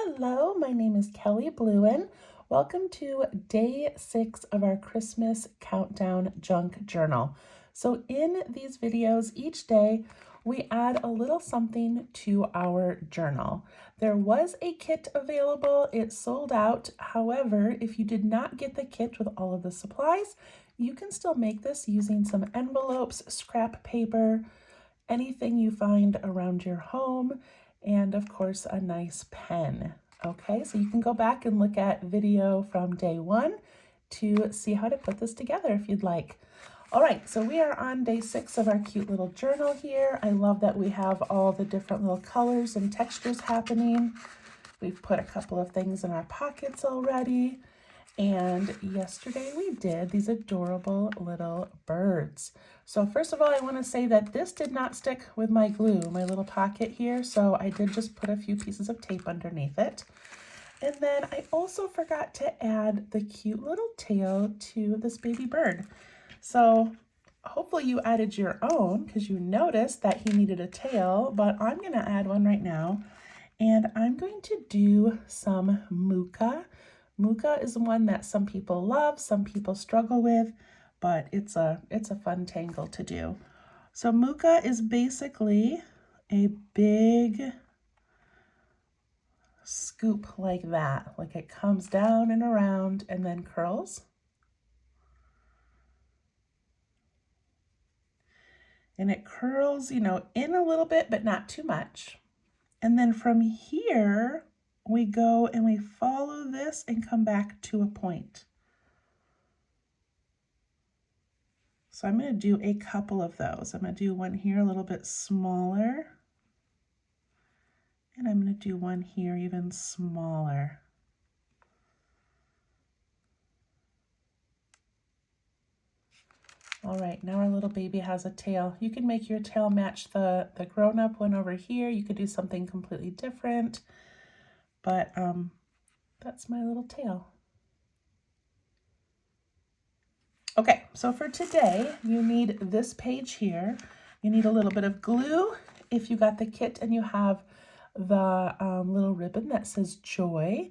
Hello, my name is Kelly Bluen. Welcome to day 6 of our Christmas countdown junk journal. So in these videos each day, we add a little something to our journal. There was a kit available, it sold out. However, if you did not get the kit with all of the supplies, you can still make this using some envelopes, scrap paper, anything you find around your home, and of course a nice pen. Okay, so you can go back and look at video from day 1 to see how to put this together if you'd like. All right, so we are on day 6 of our cute little journal here. I love that we have all the different little colors and textures happening. We've put a couple of things in our pockets already. And yesterday we did these adorable little birds. So first of all, I want to say that this did not stick with my glue, my little pocket here. So I did just put a few pieces of tape underneath it. And then I also forgot to add the cute little tail to this baby bird. So hopefully you added your own because you noticed that he needed a tail, but I'm going to add one right now. And I'm going to do some muka. Muka is one that some people love, some people struggle with, but it's a fun tangle to do. So muka is basically a big scoop like that, like it comes down and around and then curls. And it curls, in a little bit, but not too much. And then from here, we go and we follow this and come back to a point. So I'm going to do a couple of those. I'm going to do one here a little bit smaller. And I'm going to do one here even smaller. All right, now our little baby has a tail. You can make your tail match the grown-up one over here. You could do something completely different. But that's my little tail. Okay, so for today, you need this page here. You need a little bit of glue if you got the kit and you have the little ribbon that says joy,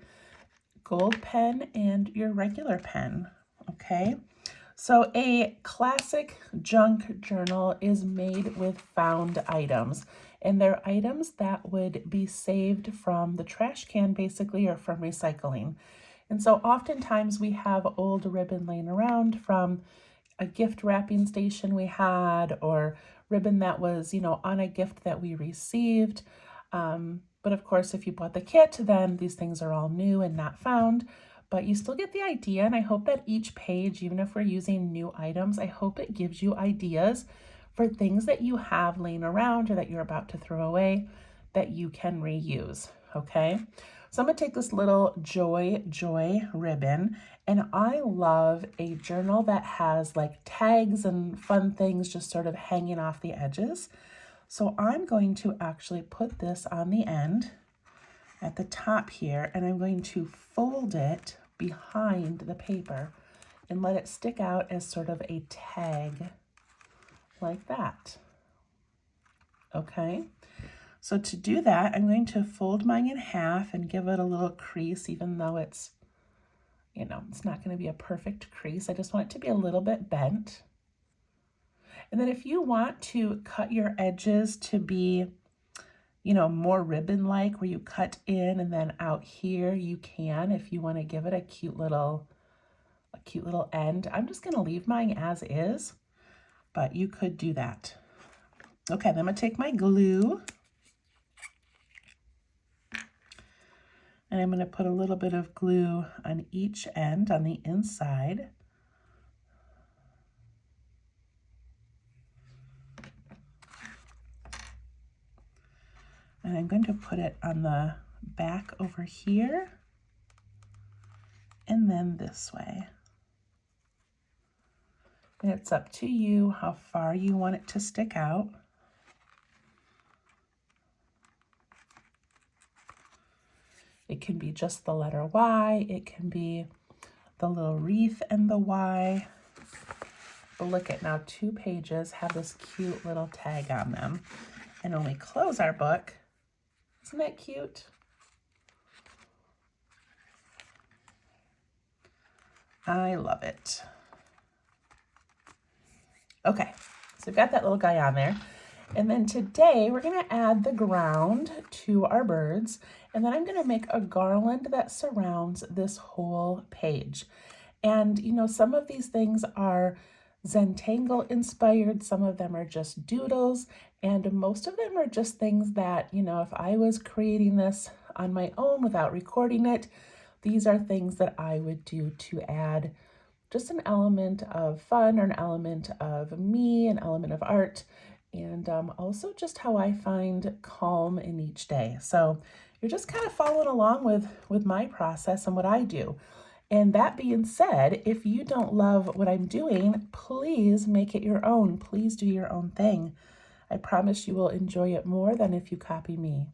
gold pen, and your regular pen, okay? So a classic junk journal is made with found items, and they're items that would be saved from the trash can basically, or from recycling. And so oftentimes we have old ribbon laying around from a gift wrapping station we had, or ribbon that was, on a gift that we received. But of course, if you bought the kit, then these things are all new and not found. But you still get the idea, and I hope that each page, even if we're using new items, I hope it gives you ideas for things that you have laying around or that you're about to throw away that you can reuse, okay? So I'm going to take this little joy ribbon, and I love a journal that has like tags and fun things just sort of hanging off the edges. So I'm going to actually put this on the end at the top here, and I'm going to fold it behind the paper and let it stick out as sort of a tag like that. Okay, so to do that, I'm going to fold mine in half and give it a little crease, even though it's, it's not going to be a perfect crease. I just want it to be a little bit bent. And then if you want to cut your edges to be more ribbon-like, where you cut in and then out here, you can, if you want to give it a cute little end. I'm just going to leave mine as is, but you could do that. Okay, then I'm going to take my glue, and I'm going to put a little bit of glue on each end on the inside. And I'm going to put it on the back over here, and then this way. And it's up to you how far you want it to stick out. It can be just the letter Y, it can be the little wreath and the Y. But look at now, 2 pages have this cute little tag on them. And when we close our book, isn't that cute? I love it. Okay, so we've got that little guy on there. And then today we're gonna add the ground to our birds. And then I'm gonna make a garland that surrounds this whole page. And you know, some of these things are Zentangle inspired, some of them are just doodles, and most of them are just things that, you know, if I was creating this on my own without recording it, these are things that I would do to add just an element of fun or an element of me, an element of art, and also just how I find calm in each day. So you're just kind of following along with my process and what I do. And that being said, if you don't love what I'm doing, please make it your own. Please do your own thing. I promise you will enjoy it more than if you copy me.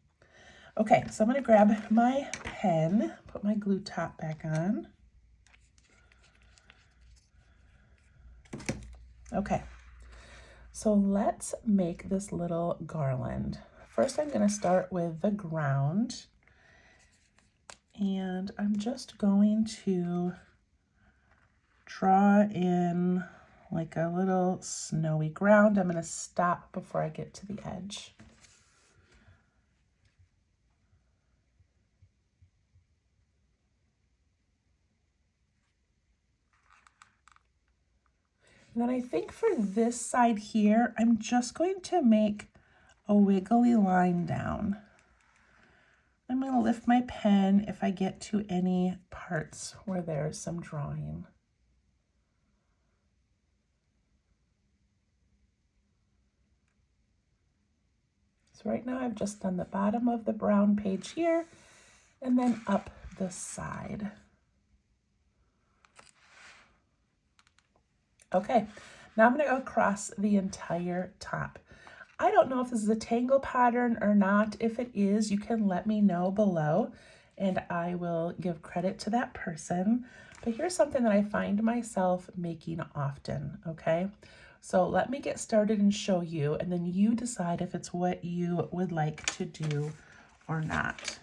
Okay, so I'm going to grab my pen, put my glue top back on. Okay, so let's make this little garland. First, I'm going to start with the ground. And I'm just going to draw in like a little snowy ground. I'm going to stop before I get to the edge. And then I think for this side here, I'm just going to make a wiggly line down. I'm going to lift my pen if I get to any parts where there's some drawing. So right now I've just done the bottom of the brown page here and then up the side. Okay, now I'm going to go across the entire top. I don't know if this is a tangle pattern or not. If it is, you can let me know below and I will give credit to that person. But here's something that I find myself making often, okay? So let me get started and show you, and then you decide if it's what you would like to do or not.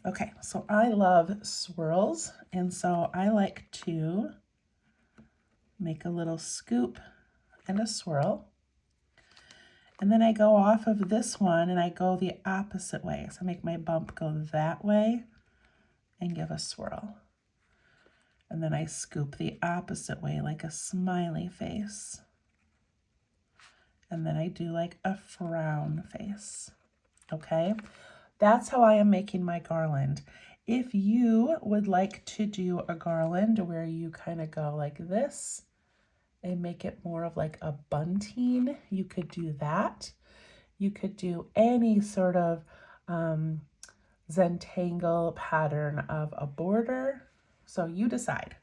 Okay, so I love swirls, and so I like to make a little scoop and a swirl. And then I go off of this one and I go the opposite way. So I make my bump go that way and give a swirl. And then I scoop the opposite way like a smiley face. And then I do like a frown face. Okay, that's how I am making my garland. If you would like to do a garland where you kind of go like this and make it more of like a bunting, you could do that. You could do any sort of Zentangle pattern of a border. So you decide.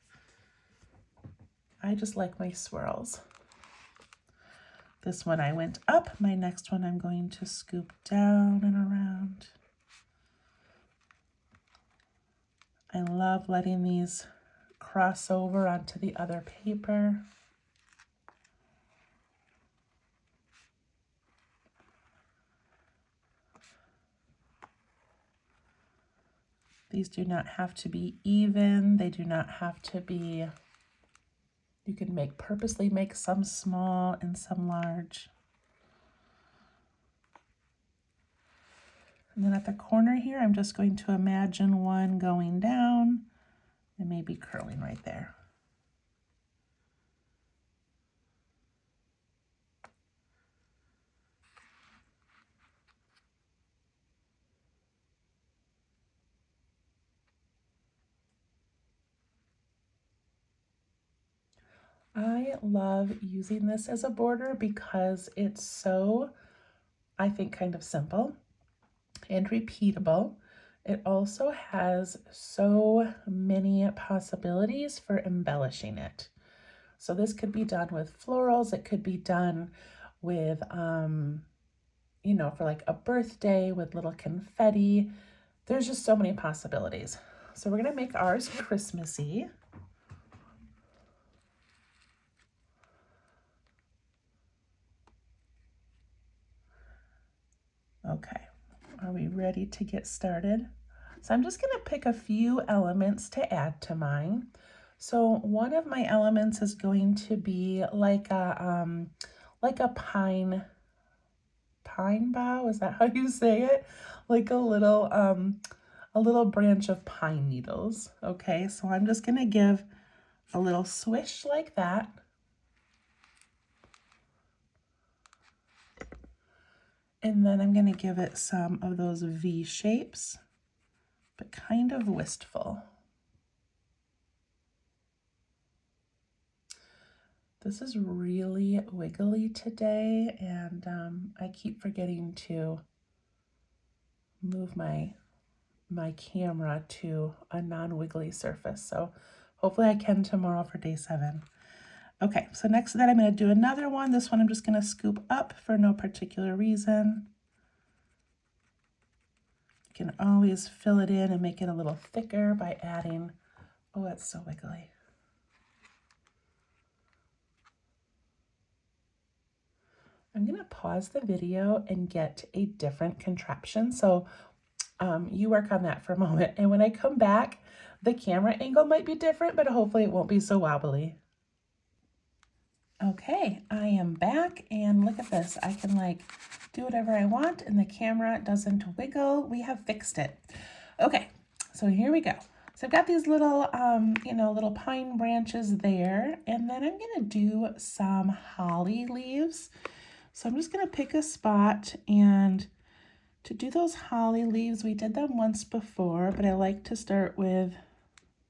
I just like my swirls. This one I went up. My next one I'm going to scoop down and around. I love letting these cross over onto the other paper. These do not have to be even. They do not have to be, you can purposely make some small and some large. And then at the corner here, I'm just going to imagine one going down and maybe curling right there. I love using this as a border because it's so, I think, kind of simple and repeatable. It also has so many possibilities for embellishing it. So this could be done with florals. It could be done with, you know, for like a birthday with little confetti. There's just so many possibilities. So we're going to make ours Christmassy. Okay, are we ready to get started? So I'm just gonna pick a few elements to add to mine. So one of my elements is going to be like a pine bough. Is that how you say it? Like a little branch of pine needles. Okay, so I'm just gonna give a little swish like that. And then I'm gonna give it some of those V shapes, but kind of wistful. This is really wiggly today, and I keep forgetting to move my camera to a non-wiggly surface. So hopefully I can tomorrow for day 7. Okay, so next to that I'm going to do another one. This one I'm just going to scoop up for no particular reason. You can always fill it in and make it a little thicker by adding, oh, it's so wiggly. I'm going to pause the video and get a different contraption. So you work on that for a moment. And when I come back, the camera angle might be different, but hopefully it won't be so wobbly. Okay, I am back, and look at this. I can like do whatever I want and the camera doesn't wiggle. We have fixed it. Okay, so here we go. So I've got these little, little pine branches there, and then I'm gonna do some holly leaves. So I'm just gonna pick a spot, and to do those holly leaves, we did them once before, but I like to start with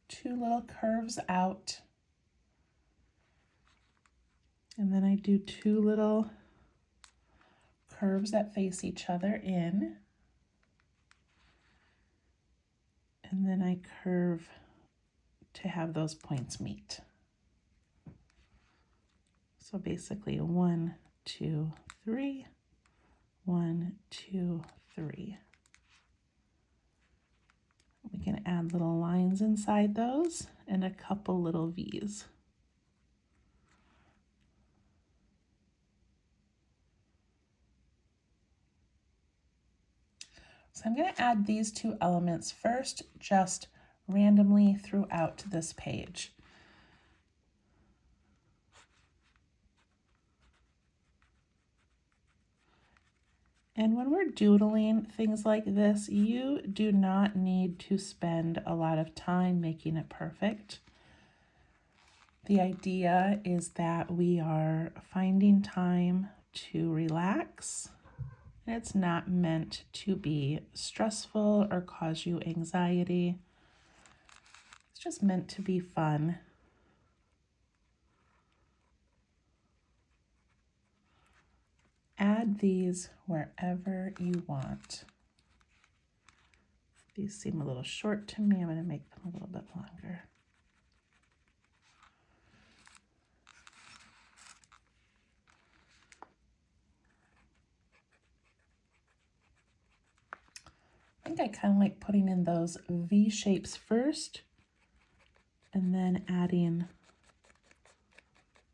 2 little curves out. And then I do 2 little curves that face each other in. And then I curve to have those points meet. So basically 1, 2, 3, 1, 2, 3. We can add little lines inside those and a couple little V's. So I'm going to add these 2 elements first, just randomly throughout this page. And when we're doodling things like this, you do not need to spend a lot of time making it perfect. The idea is that we are finding time to relax. It's not meant to be stressful or cause you anxiety. It's just meant to be fun. Add these wherever you want. These seem a little short to me. I'm going to make them a little bit longer. I think I kind of like putting in those V shapes first and then adding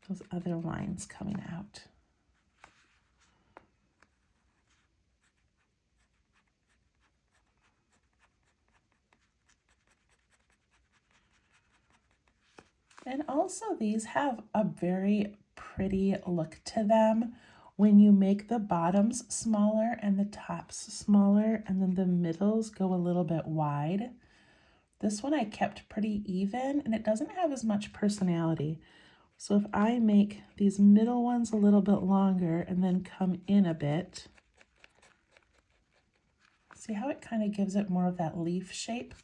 those other lines coming out. And also these have a very pretty look to them when you make the bottoms smaller and the tops smaller, and then the middles go a little bit wide. This one I kept pretty even, and it doesn't have as much personality. So if I make these middle ones a little bit longer and then come in a bit, see how it kind of gives it more of that leaf shape?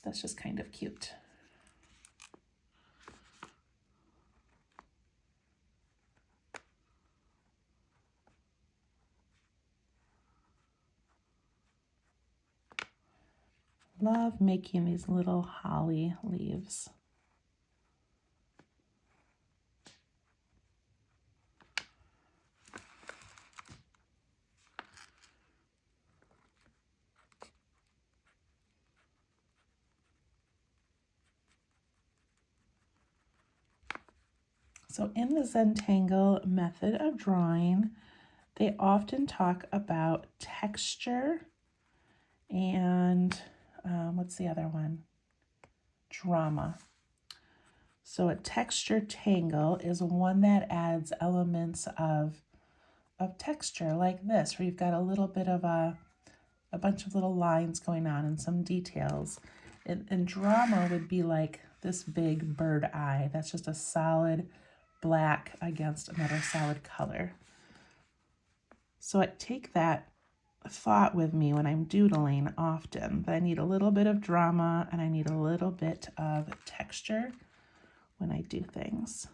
That's just kind of cute. Love making these little holly leaves. So in the Zentangle method of drawing, they often talk about texture and what's the other one? Drama. So a texture tangle is one that adds elements of texture like this, where you've got a little bit of a bunch of little lines going on and some details. And drama would be like this big bird eye. That's just a solid black against another solid color. So I take that thought with me when I'm doodling often, that I need a little bit of drama and I need a little bit of texture when I do things.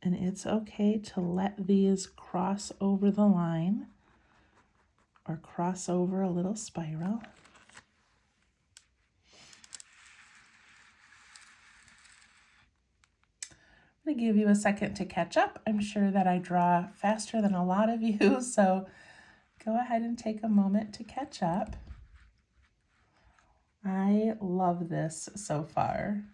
And it's okay to let these cross over the line or cross over a little spiral. I'm going to give you a second to catch up. I'm sure that I draw faster than a lot of you, so go ahead and take a moment to catch up. I love this so far.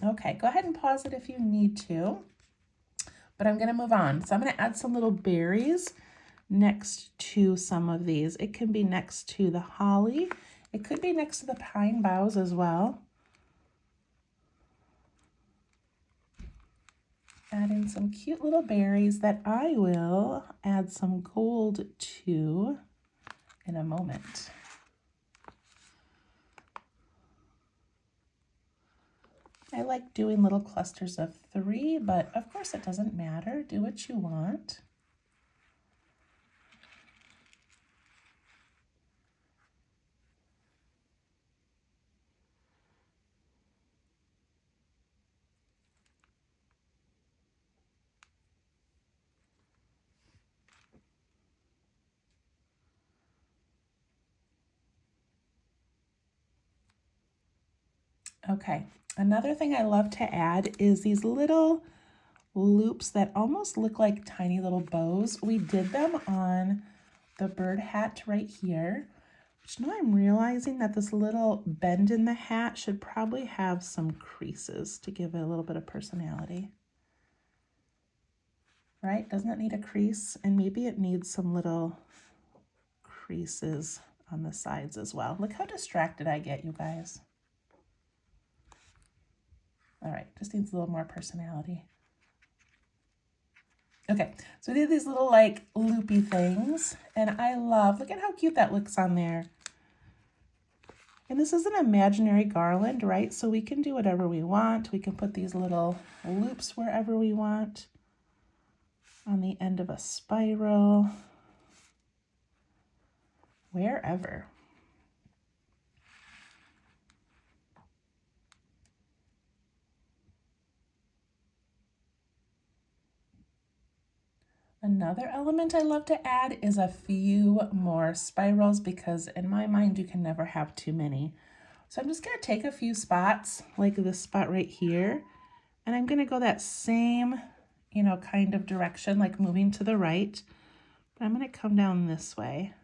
Okay, go ahead and pause it if you need to, but I'm going to move on. So I'm going to add some little berries next to some of these. It can be next to the holly. It could be next to the pine boughs as well. Add in some cute little berries that I will add some gold to in a moment. I like doing little clusters of 3, but of course it doesn't matter. Do what you want. Okay, another thing I love to add is these little loops that almost look like tiny little bows. We did them on the bird hat right here. But now I'm realizing that this little bend in the hat should probably have some creases to give it a little bit of personality. Right? Doesn't it need a crease? And maybe it needs some little creases on the sides as well. Look how distracted I get, you guys. All right, just needs a little more personality. Okay, so we did these little like loopy things, and I love, look at how cute that looks on there. And this is an imaginary garland, right? So we can do whatever we want. We can put these little loops wherever we want, on the end of a spiral, wherever. Another element I love to add is a few more spirals, because in my mind you can never have too many. So I'm just going to take a few spots, like this spot right here, and I'm going to go that same, kind of direction, like moving to the right, but I'm going to come down this way.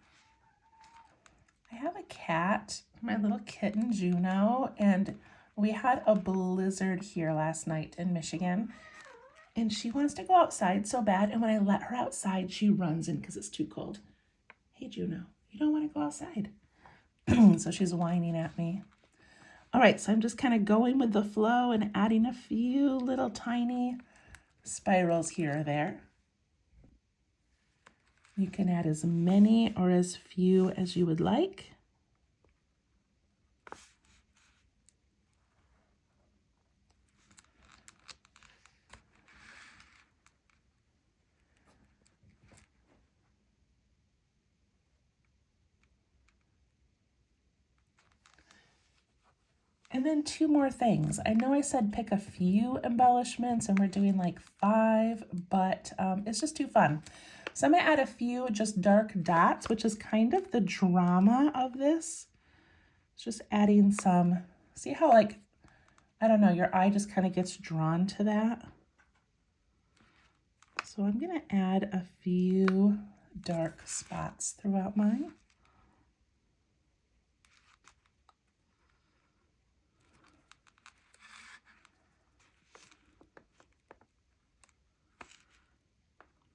I have a cat, my little kitten Juno, and we had a blizzard here last night in Michigan. And she wants to go outside so bad, and when I let her outside, she runs in because it's too cold. Hey, Juno, you don't want to go outside. So she's whining at me. All right, so I'm just kind of going with the flow and adding a few little tiny spirals here or there. You can add as many or as few as you would like. And then 2 more things. I know I said pick a few embellishments and we're doing like 5, but it's just too fun. So I'm gonna add a few just dark dots, which is kind of the drama of this. It's just adding some, see how like, I don't know, your eye just kind of gets drawn to that. So I'm gonna add a few dark spots throughout mine.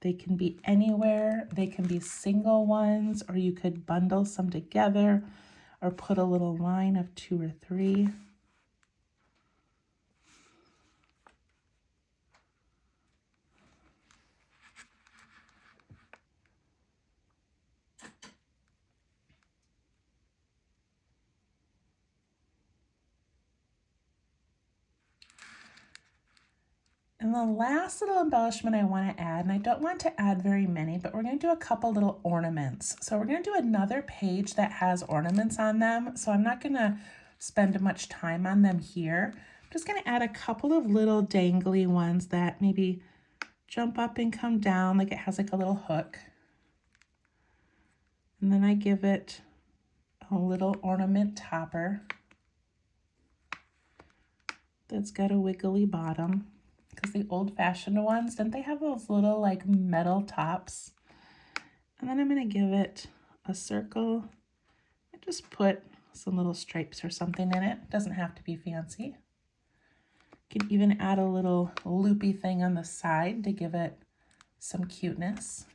They can be anywhere, they can be single ones, or you could bundle some together or put a little line of 2 or 3. And the last little embellishment I want to add, and I don't want to add very many, but we're going to do a couple little ornaments. So we're going to do another page that has ornaments on them. So I'm not going to spend much time on them here. I'm just going to add a couple of little dangly ones that maybe jump up and come down, like it has like a little hook. And then I give it a little ornament topper that's got a wiggly bottom. Because the old-fashioned ones, didn't they have those little like metal tops? And then I'm going to give it a circle and just put some little stripes or something in it. Doesn't have to be fancy. You can even add a little loopy thing on the side to give it some cuteness.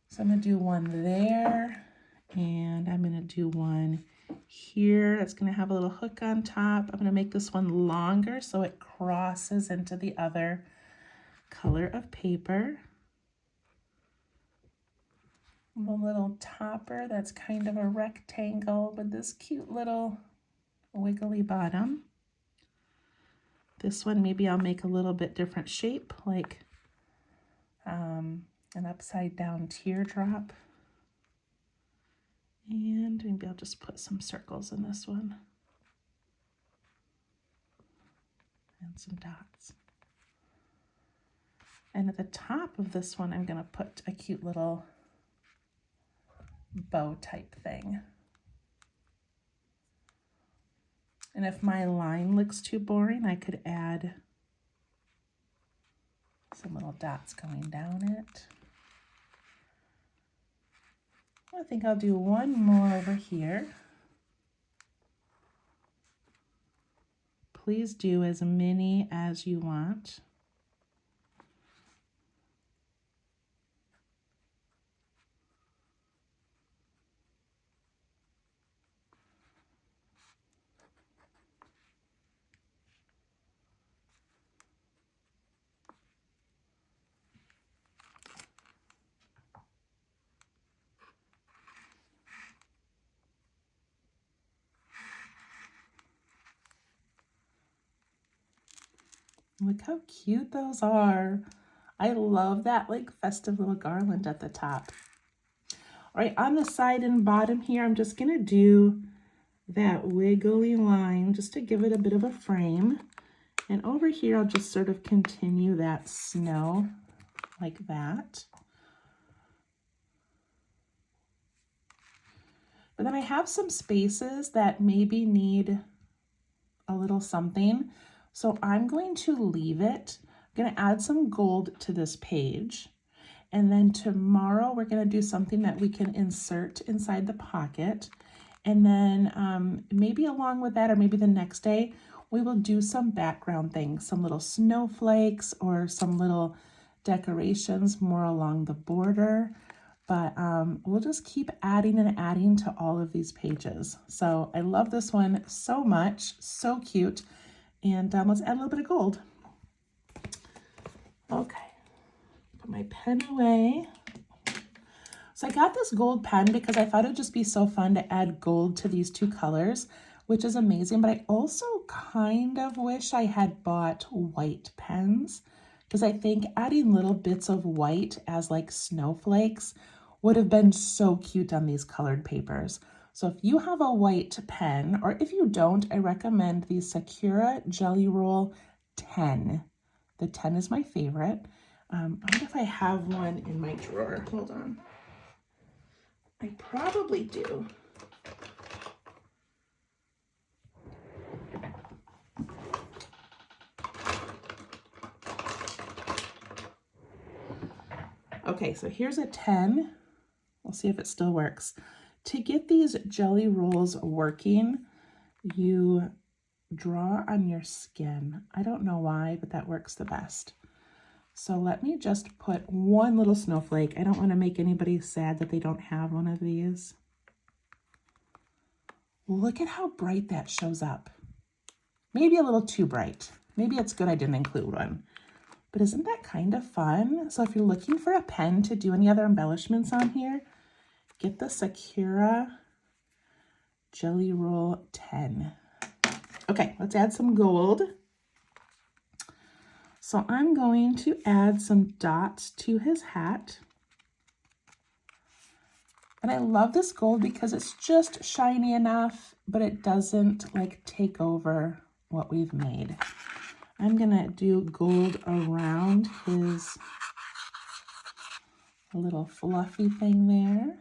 So I'm going to do one there, and I'm going to do one here. It's going to have a little hook on top. I'm going to make this one longer so it crosses into the other color of paper. A little topper that's kind of a rectangle with this cute little wiggly bottom. This one maybe I'll make a little bit different shape, like an upside down teardrop. And maybe I'll just put some circles in this one. And some dots. And at the top of this one, I'm going to put a cute little bow type thing. And if my line looks too boring, I could add some little dots going down it. I think I'll do one more over here. Please do as many as you want. Look how cute those are. I love that like festive little garland at the top. All right, on the side and bottom here, I'm just gonna do that wiggly line just to give it a bit of a frame. And over here, I'll just sort of continue that snow like that. But then I have some spaces that maybe need a little something. So I'm going to leave it. I'm going to add some gold to this page. And then tomorrow we're going to do something that we can insert inside the pocket. And then maybe along with that, or maybe the next day, we will do some background things, some little snowflakes or some little decorations more along the border. But we'll just keep adding and adding to all of these pages. So I love this one so much, so cute. And let's add a little bit of gold. Okay, put my pen away. So I got this gold pen because I thought it'd just be so fun to add gold to these 2 colors, which is amazing. But I also kind of wish I had bought white pens because I think adding little bits of white as like snowflakes would have been so cute on these colored papers. So if you have a white pen, or if you don't, I recommend the Sakura Jelly Roll 10. The 10 is my favorite. I wonder if I have one in my drawer. Hold on. I probably do. Okay, so here's a 10. We'll see if it still works. To get these jelly rolls working, you draw on your skin. I don't know why, but that works the best. So let me just put one little snowflake. I don't want to make anybody sad that they don't have one of these. Look at how bright that shows up. Maybe a little too bright. Maybe it's good I didn't include one. But isn't that kind of fun? So if you're looking for a pen to do any other embellishments on here, get the Sakura Jelly Roll 10. Okay, let's add some gold. So I'm going to add some dots to his hat. And I love this gold because it's just shiny enough, but it doesn't like take over what we've made. I'm gonna do gold around his little fluffy thing there.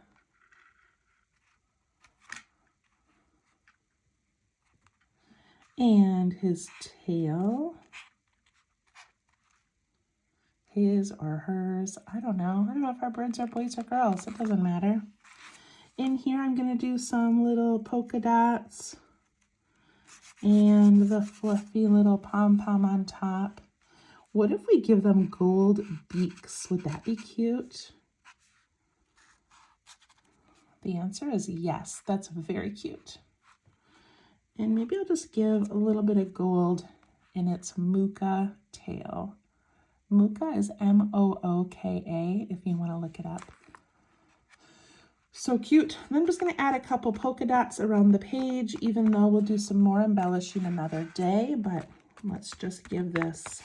And his tail. His or hers, I don't know. I don't know if our birds are boys or girls. It doesn't matter. In here, I'm gonna do some little polka dots and the fluffy little pom-pom on top. What if we give them gold beaks? Would that be cute? The answer is yes, that's very cute. And maybe I'll just give a little bit of gold in its mooka tail. Mooka is M-O-O-K-A if you want to look it up. So cute. And I'm just going to add a couple polka dots around the page, even though we'll do some more embellishing another day, but let's just give this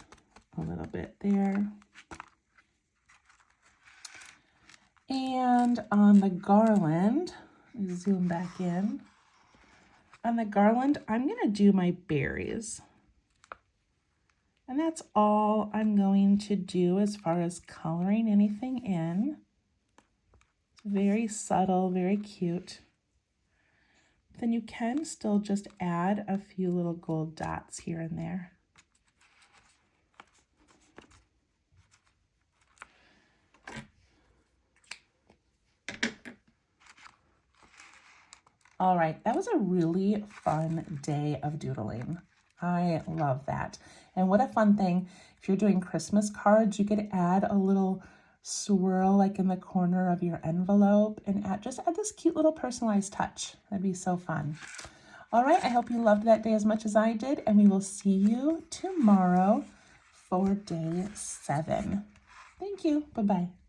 a little bit there. And on the garland, zoom back in. On the garland, I'm going to do my berries. And that's all I'm going to do as far as coloring anything in. Very subtle, very cute. Then you can still just add a few little gold dots here and there. All right, that was a really fun day of doodling. I love that. And what a fun thing, if you're doing Christmas cards, you could add a little swirl like in the corner of your envelope and just add this cute little personalized touch. That'd be so fun. All right, I hope you loved that day as much as I did, and we will see you tomorrow for day 7. Thank you. Bye-bye.